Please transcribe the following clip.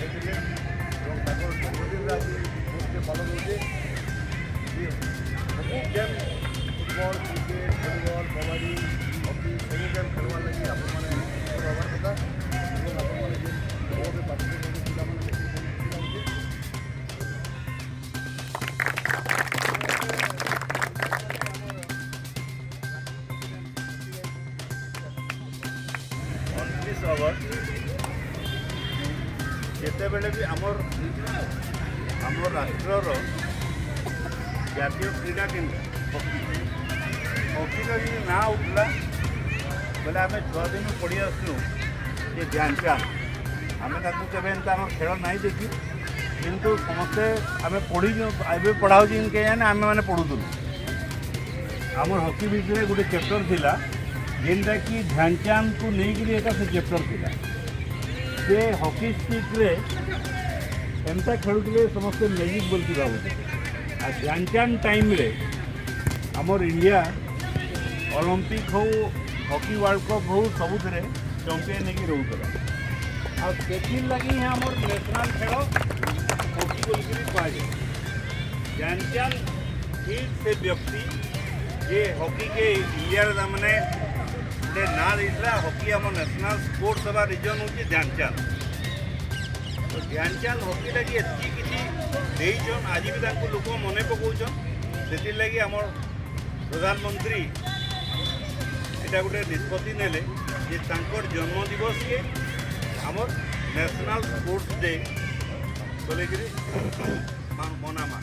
देखते जन्मदिन आज बहुत पालन होते गेम फुटबल क्रिकेट भलिबल कबाड़ी हॉकी सब गेम खेलवार लगी आपने कथा बहुत पार्टिसिपेट पिला अगस्त जिते बेले भी आमर राष्ट्र जातीय क्रीड़ा केन्द्र हॉकी हॉकी ना उठला बोले आम छुआ दिन पढ़ी आसलु ये ध्यानचांद आम केवे खेल ना देखी किंतु समस्ते आम पढ़ी ए पढ़ाऊ के आम मैंने पढ़ुलु आम हॉकी विषय गोटे चैप्टर थिला जेनटा कि ध्यानचांद को लेकिन एक से चैप्टर थिला से हॉकी स्टिक रे एमता खेलुले समस्त मैजिक बोलती भावुले आ ध्यानचांद टाइम रे आमर इंडिया ओलंपिक हो हॉकी वर्ल्ड कप हो सबुरे चैंपियन होगी रोकला आथिर लगी आमर नेशनल खेल हॉकी बोल कहुए ध्यानचांद ही से व्यक्ति ये हॉकी के इंडिया मैंने ना देता हॉकी आम नेशनल स्पोर्ट्स हवा रिजन हूँ ध्यानचांद तो ध्यानचांद हॉकी लगी एति किसी आज भी लोक मन पकाउन से लगी आम प्रधानमंत्री यहाँ गोटे निष्पत्ति नेले जे तांकर जन्म दिवस के आमर नेशनल स्पोर्ट्स डे बोलिक मनामा।